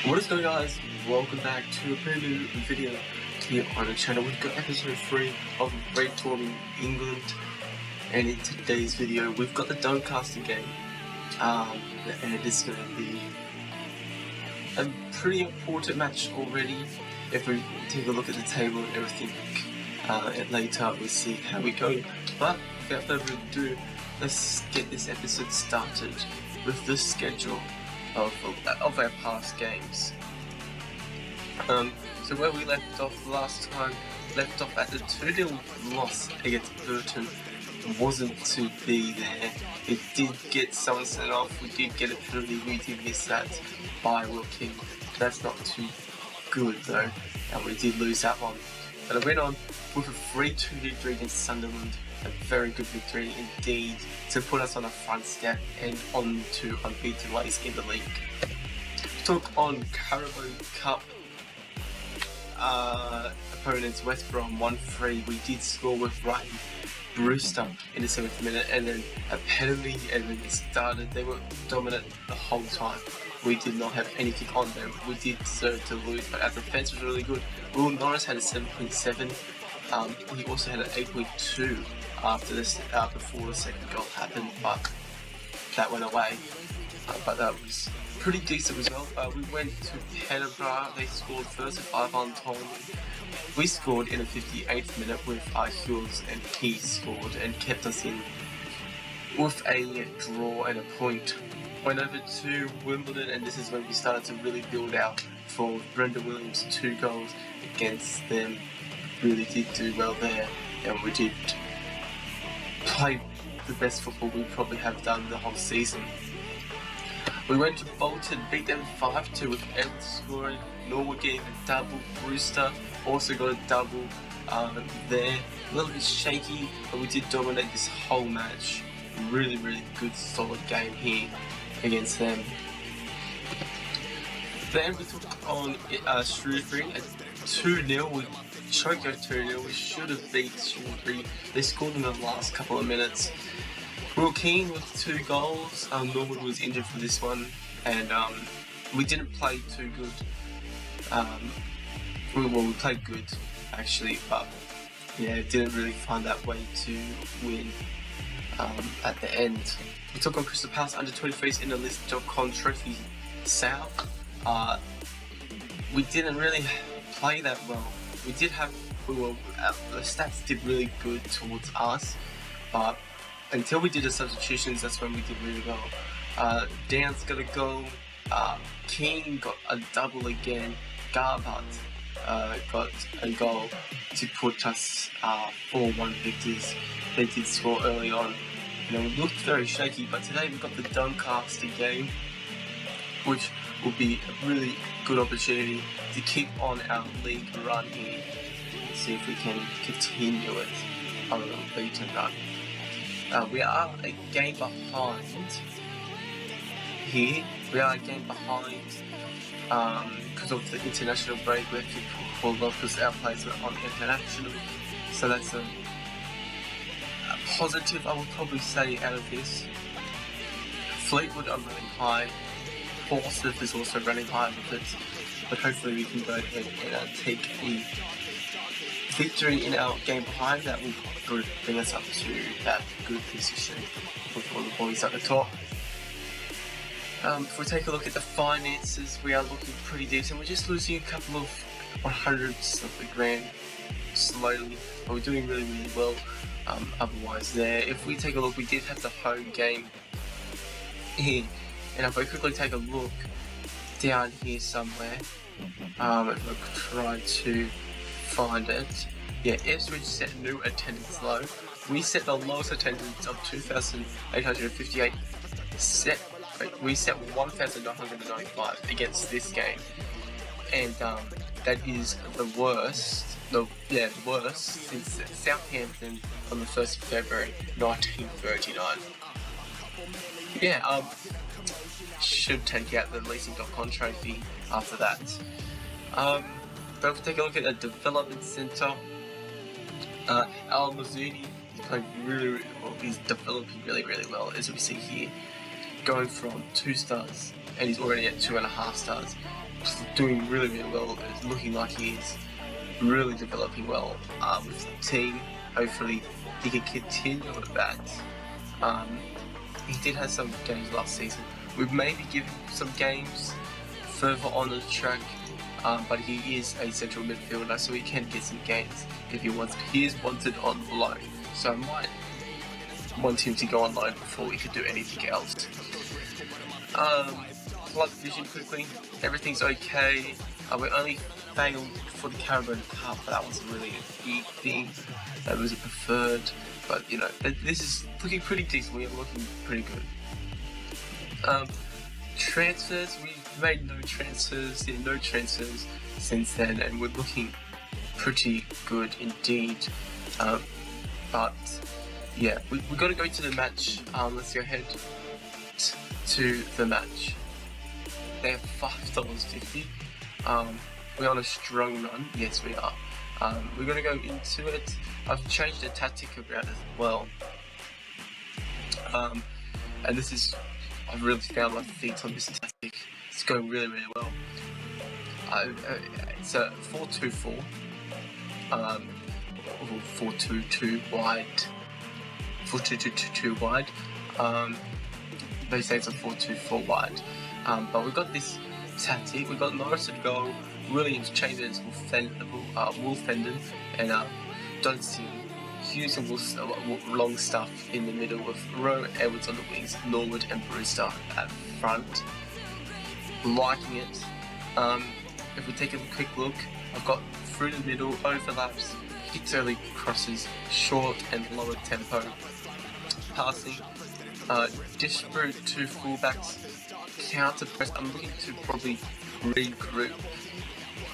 What is going on, guys? Welcome back to a brand new video here on the channel. We've got episode 3 of Red Tour in England, and in today's video we've got the Doncaster game, and it's going to be a pretty important match already. If we take a look at the table and everything, and later we'll see how we go. But without further ado, let's get this episode started with the schedule of our past games. So where we left off last time, left off at the 2-0 loss against Burton. Wasn't to be there. It did get someone sent off. We did get a penalty. We did miss that by Wilkin. That's not too good though, and we did lose that one. But I went on with a 3-2 victory against Sunderland. A very good victory indeed to put us on a front step and on to unbeaten ways in the league. Took on Carabao Cup opponents West Brom 1-3. We did score with Ryan Brewster in the 7th minute, and then a penalty, and when it started they were dominant the whole time. We did not have anything on them. We did deserve to lose, but our defence was really good. Will Norris had a 7.7. He also had an 8.2 after this, before the second goal happened, but that went away. But that was pretty decent result. We went to Peterborough. They scored first at Ivan Tolman. We scored in the 58th minute with Hughes, and he scored and kept us in with a draw and a point. Went over to Wimbledon, and this is when we started to really build out for Brendan Williams' 2 goals against them. Really did do well there, and we did play the best football we probably have done the whole season. We went to Bolton, beat them 5-2 with Evans scoring. Norwood getting a double. Brewster also got a double there. A little bit shaky, but we did dominate this whole match. Really good solid game here against them. Then we took on Shrewsbury at 2-0. We choked at 2-0. We should have beat Shrewsbury. They scored in the last couple of minutes. Will Keane with 2 goals. Norwood was injured for this one, and we didn't play too good. We played good actually, but yeah, didn't really find that way to win at the end. We took on Crystal Palace under 23s in the list.com Trophy South. We didn't really play that well. The stats did really good towards us, but until we did the substitutions, that's when we did really well. Downs got a goal, King got a double again, Garbut got a goal to put us 4-1 victors. They did score early on. We looked very shaky, but today we've got the Doncaster game, which will be a really good opportunity to keep on our league run here and see if we can continue it on an unbeaten run. We are a game behind here. We are a game behind because of the international break. We have to pull off because our players are on international, so that's a positive, I would probably say, out of this. Fleetwood are running high. Portsmouth is also running high with it, but hopefully we can go ahead and take a victory in our game behind. That will bring us up to that good position with all the boys at the top. If we take a look at the finances, we are looking pretty decent. We're just losing a couple of 100s of the grand slowly, but we're doing really well otherwise there. If we take a look, we did have the home game here, and if I quickly take a look down here somewhere, if I try to find it, yeah, Ipswich set new attendance low. We set the lowest attendance of 2,858. We set 1,995 against this game, and that is the worst. The worst since Southampton on the 1st of February 1939. Should take out the leasing.com trophy after that. But if we take a look at the development centre, Al Mazzuni is playing really well. He's developing really well, as we see here. going from 2 stars, and he's already at 2.5 stars. Just doing really, really well. It's looking like he is really developing well with the team. Hopefully, he can continue with that. He did have some games last season. We've maybe given him some games further on the track, but he is a central midfielder, so he can get some games if he wants. He is wanted on loan, so I might want him to go on loan before we could do anything else. Club vision quickly, everything's okay. We only failed for the Carabao Cup, but that wasn't really a big thing. That was a preferred, but you know, this is looking pretty decent. We are looking pretty good. Transfers, we've made no transfers since then, and we're looking pretty good indeed. But yeah, we've got to go to the match. Let's go ahead to the match. They have $5.50. We're on a strong run. Yes, we are. We're going to go into it. I've changed the tactic around as well. And this is, I've really found my feet on this tactic. It's going really, really well. It's a 4-2-4. Or 4-2-2 wide. 4-2-2 wide. They say it's a 4-2-4 wide. But we've got this tactic. We've got Norris at goal, Williams, Chambers, Wolfenden, and Dodson, Hughes and Longstaff in the middle, with Rowe, Edwards on the wings, Norwood and Brewster at front. Liking it. If we take a quick look, I've got through the middle, overlaps, hits early crosses, short and lower tempo passing. Disparate to fullbacks, counter press. I'm looking to probably regroup,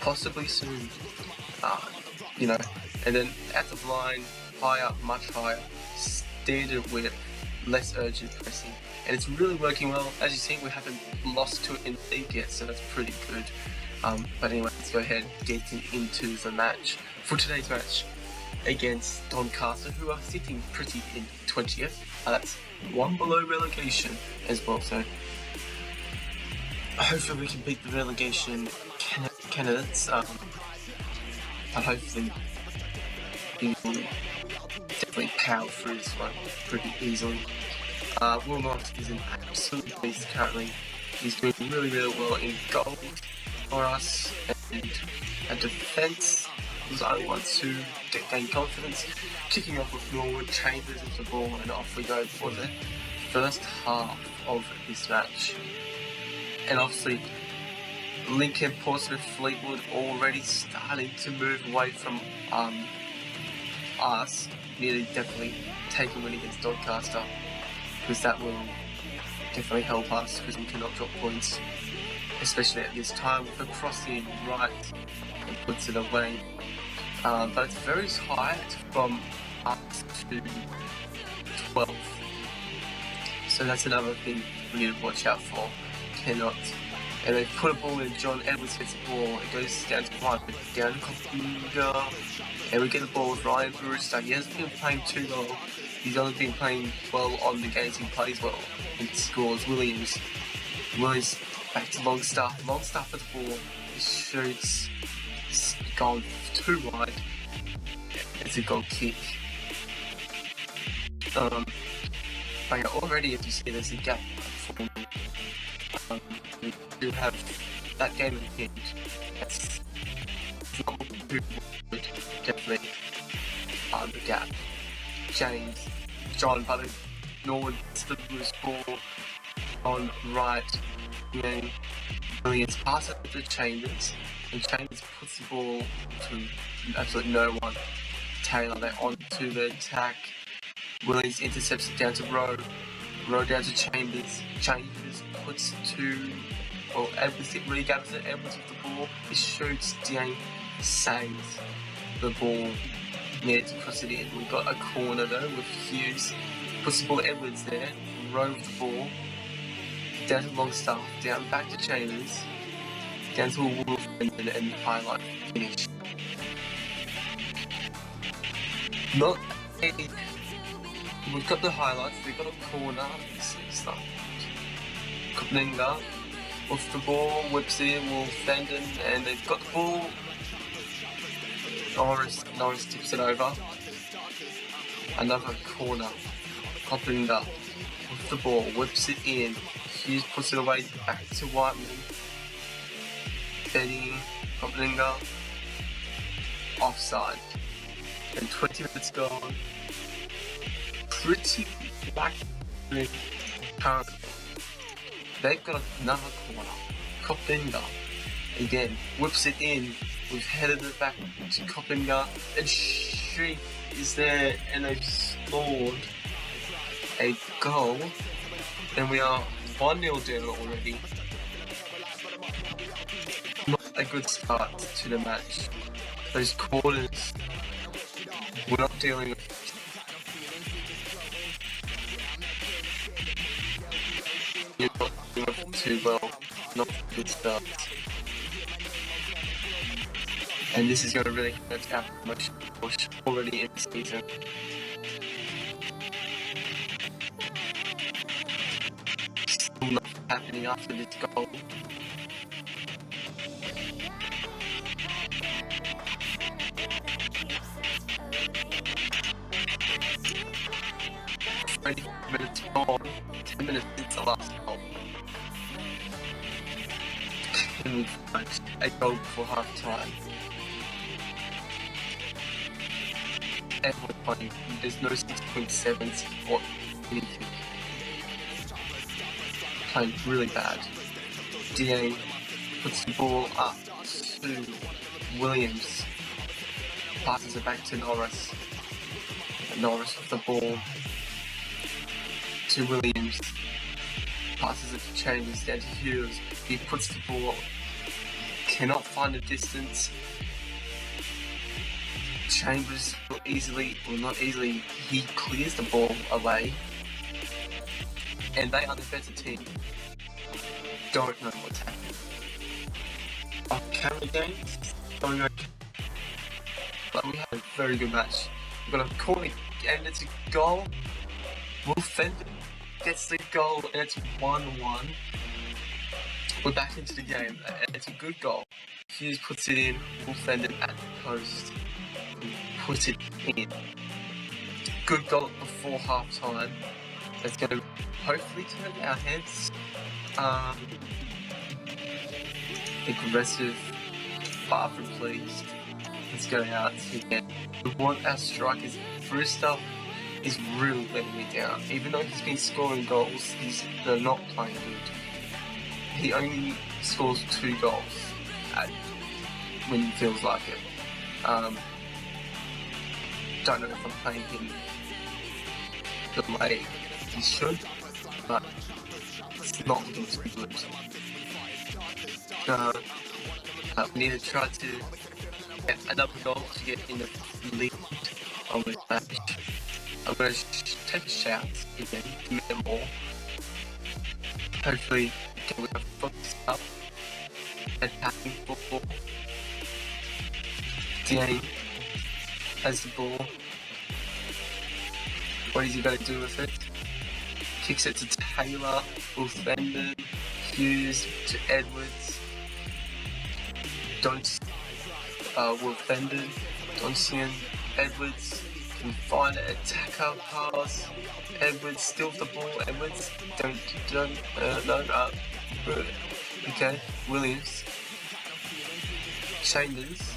possibly soon. You know, and then out of line, higher, much higher, standard width, less urgent pressing, and it's really working well. As you see, we haven't lost to it in the league yet, so that's pretty good. But anyway, let's go ahead and get into the match for today's match against Doncaster, who are sitting pretty in 20th. That's one below relegation as well, so hopefully we can beat the relegation candidates, but hopefully we will definitely power through this one pretty easily. Wilmot is an absolute beast currently. He's doing really, really well in goal for us, and at defence was the only one to gain confidence. Kicking off with Norwood, Chambers with the ball, and off we go for the first half of this match. And obviously, Lincoln, Portsmouth, Fleetwood already starting to move away from us. Nearly definitely take a win against Doncaster, because that will definitely help us, because we cannot drop points, especially at this time with a crossing right and puts it away. But it's very high from us to 12. So that's another thing we need to watch out for. Cannot. And they put a ball in, John Edwards hits the ball, it goes down to right, down to Costa, and we get the ball with Ryan Brewster. He hasn't been playing too well. He's only been playing well on the games he plays well and scores. Williams back to Longstaff. Longstaff with the ball. He shoots. It's gone too wide. It's a goal kick. But yeah, already, as you see, there's a gap for me. We do have that game in hand. That's not too good. Definitely the gap. James, John Butler, Norwood to the loose ball on right wing. Williams pass it to Chambers, and Chambers puts the ball to absolutely no one. Taylor, they're on to the attack. Williams intercepts it down to Rowe. Rowe down to Chambers. Chambers puts to, well, Edwards regathers it. Edwards with the ball. He shoots down, saves the ball. Needs to cross it in. We've got a corner though with Hughes. Puts the ball to Edwards there. Rowe with the ball. Down to Longstaff. Down back to Chambers. Down to a Wolf and highlight finish. Not a, we've got the highlights. We've got a corner. It's not Kupninga with the ball, whips in, Wolf Fendon, and they've got the ball. Norris tips it over. Another corner. Kupninga with the ball, whips it in. Hughes puts it away back to Whiteman. Benny, Kupninga, offside. And 20 minutes gone. Pretty black currently. They've got another corner. Kupninga again whips it in. We've headed it back to Kupninga, and she is there, and they've scored a goal. And we are 1-0 down already. Not a good start to the match. Those corners we're not dealing with. You're not doing it too well. Not a good start. And this is going to really hurt our promotion push already in the season. Still not happening after this goal. Minutes on, 10 minutes since the last goal. And we've got a goal before half time. And we're playing, there's no 6.7s or anything. Playing really bad. DA puts the ball up to Williams. Passes it back to Norris. And Norris with the ball to Williams, passes it to Chambers, down to Hughes. He puts the ball, cannot find the distance. Chambers not easily, he clears the ball away. And they are the better team. Don't know what's happening. Our camera games going okay. But we had a very good match. We've got a corner and it's a goal. Wolf Fendon gets the goal and it's 1-1. We're back into the game and it's a good goal. Hughes puts it in, Wolf Fendon at the post. Puts it in. Good goal before half time. That's going to hopefully turn our heads. Aggressive, far from pleased. Let's go out again. We want our strikers. Brewster is really letting me down. Even though he's been scoring goals, they're not playing good. He only scores 2 goals when he feels like it. Don't know if I'm playing him the way he should, but it's not looking too good. We need to try to get another goal to get in the lead on this match. I'm going to take a shout again, commit them all. Hopefully, we can focus up, attacking football. DA has the ball. What is he going to do with it? Kicks it to Taylor, Wolf Fendon, Hughes to Edwards. Wolf Fendon, Donsian, Edwards. Can find an attacker pass. Edwards still with the ball. Edwards okay. Williams. Chambers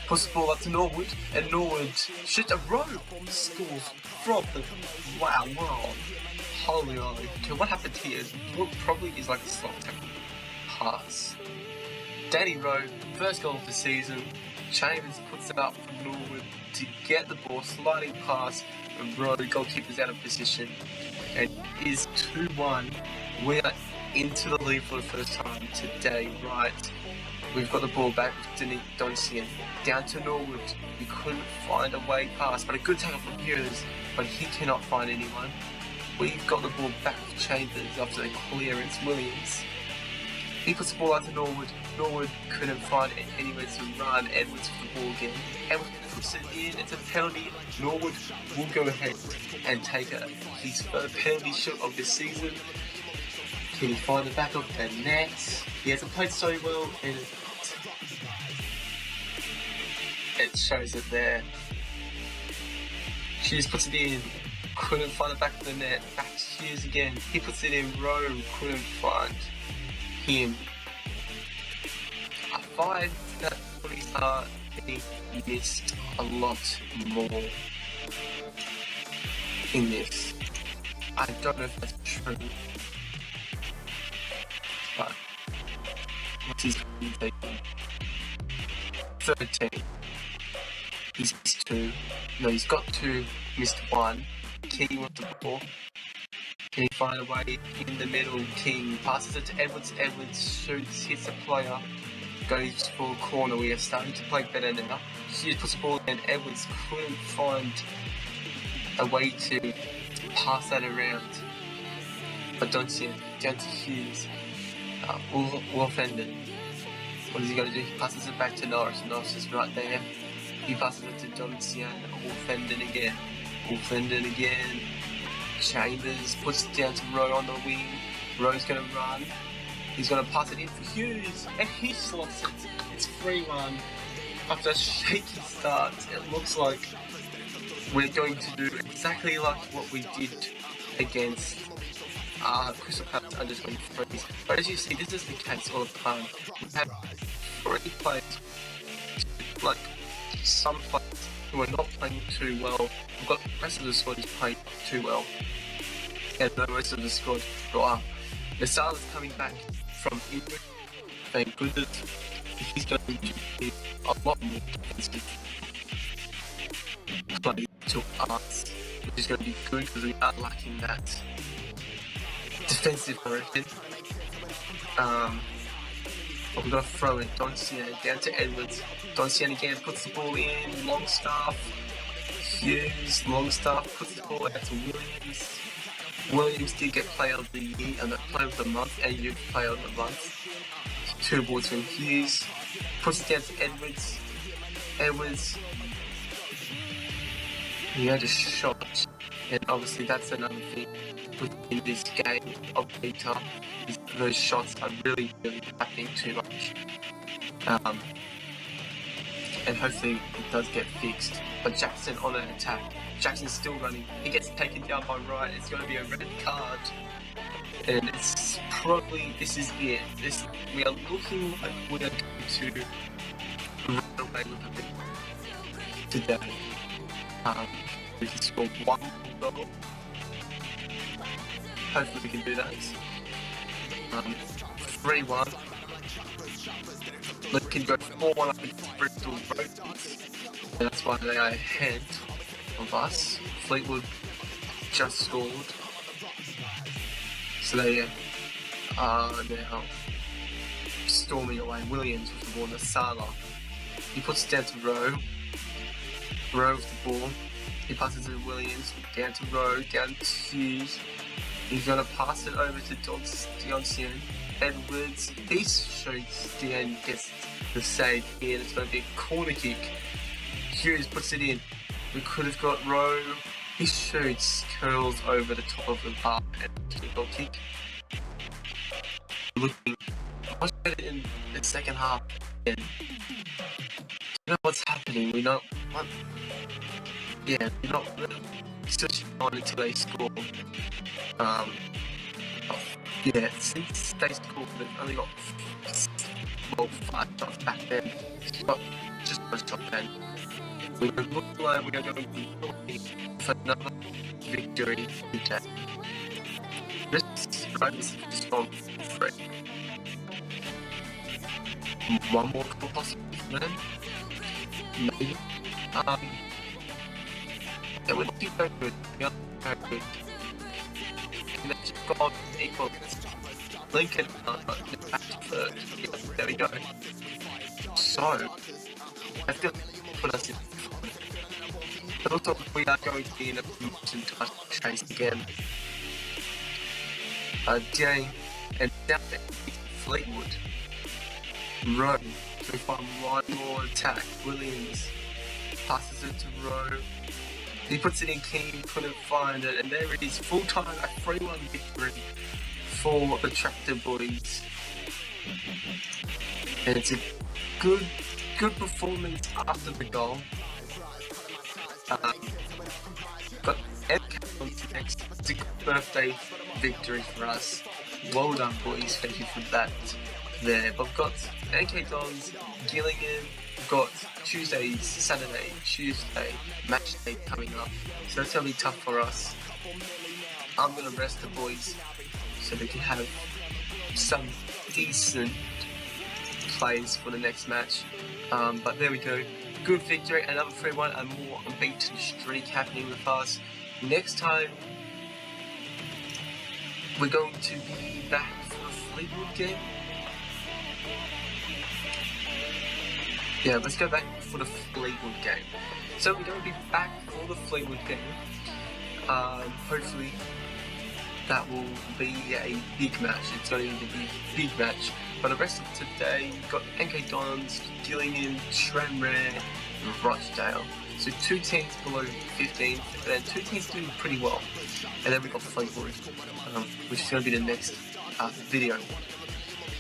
puts the ball up to Norwood, and Norwood shoots a row. Scores from the wow. Holy moly. Okay, what happened here? What probably is like a soft tackle pass. Danny Rowe, first goal of the season. Chambers puts it up for Norwood to get the ball, sliding pass, and Rowe, goalkeeper's out of position. And it is 2-1. We are into the lead for the first time today, right? We've got the ball back with Donsian. Down to Norwood. We couldn't find a way past, but a good tackle from Hughes, but he cannot find anyone. We've got the ball back with Chambers after the clearance. Williams. He puts the ball out to Norwood. Norwood couldn't find anywhere to run. Edwards with the ball again. Edwards puts it in. It's a penalty. Norwood will go ahead and take his penalty shot of this season. Can he find the back of the net? He hasn't played so well, and it shows it there. Hughes puts it in, couldn't find the back of the net. Back to Hughes again. He puts it in, Rowe couldn't find him. I find that he missed a lot more in this. I don't know if that's true, but what's his taking? 13. He's missed 2. No, he's got 2, missed 1. King with the ball. Can he find a way in the middle? King passes it to Edwards. Edwards shoots, hits a player, goes for a corner. We are starting to play better now. Hughes puts the ball in. Edwards couldn't find a way to pass that around. But don't see it. Down to Hughes. Wolfenden. What is he going to do? He passes it back to Norris. Norris is right there. He passes it to Johnson. Wolfenden again. Wolfenden again. Chambers puts it down to Rowe on the wing. Rowe's going to run. He's going to pass it in for Hughes. And he slots it. It's 3-1. After a shaky start, it looks like we're going to do exactly like what we did against Crystal Palace under 23s. But as you see, this is the case all the time. We have 3 players, like some players who are not playing too well. We've got the rest of the squad is playing too well. And the rest of the squad go up. Nasala's coming back from injury. Thank goodness. He's going to be a lot more defensive play to us, which is going to be good because we are lacking that defensive direction. But we've got to throw it. Doncian down to Edwards. Doncian again puts the ball in. Longstaff. Hughes. Longstaff puts the ball out to Williams. Williams did get player of the year and player of the month, AU player of the month. 2 balls from Hughes. Puts it down to Edwards. Edwards. He had a shot, and obviously that's another thing within this game of beta. Those shots are really happening too much. And hopefully it does get fixed. But Jackson on an attack. Jackson's still running. He gets taken down by Wright. It's going to be a red card. And it's probably, this is it. We are looking like we are going to run away with it today. We can score 1 more goal. Hopefully we can do that. 3-1. We can go 4-1 up against Bristol Rovers. And that's why they are ahead of us. Fleetwood just scored. So they are now storming away. Williams with the ball, Nasala. He puts it down to Rowe. Rowe with the ball. He passes it to Williams, down to Rowe, down to Hughes. He's going to pass it over to Johnson. Edwards. He shoots the end, gets the save here. It's going to be a corner kick. Hughes puts it in. We could have got Rowe. He shoots, curls over the top of the bar and goal kick. Looking much better in the second half. And you know what's happening. We're not. We're not switching on until they score. Since they scored, they've only got 5 shots back then. But just 1 shot then. We look like we are going to be looking for another victory today. This is just gone for free. 1 more goal possible for them. Maybe. Yeah, we're looking very good. We are very good. And they've just got equal. Lincoln back to 3rd. Yeah, there we go. So, that's going to put us in. It looks like we are going to be in a position to chase again. Jay and down there, Fleetwood. Rowe. So we find 1 more attack. Williams passes it to Rowe. He puts it in. King couldn't find it, and there it is. Full time, a 3-1 victory for the Tractor Boys. And it's a good performance after the goal. But MK on next. It's a good birthday victory for us. Well done, boys. Thank you for that there. But we've got NK Dons, Gillingham, we've got Saturday, Tuesday, match day coming up. So that's going to be tough for us. I'm going to rest the boys so they can have some decent plays for the next match. But there we go. Good victory, another 3-1, a more unbeaten streak happening with us. Next time, we're going to be back for the Fleetwood game. Yeah, let's go back for the Fleetwood game. So we're going to be back for the Fleetwood game. Hopefully that will be a big match. It's going to be a big match. But the rest of today, we've got NK Dons, Gillingham, Tranmere, and Rochdale. So 2 teams below 15, and then 2 teams doing pretty well. And then we've got Fleetwood, which is going to be the next video.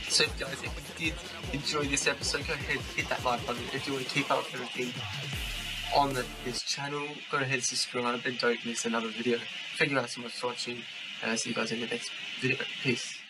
So guys, if you did enjoy this episode, go ahead and hit that like button. If you want to keep up with everything on this channel, go ahead and subscribe and don't miss another video. Thank you guys so much for watching, and I'll see you guys in the next video. Peace.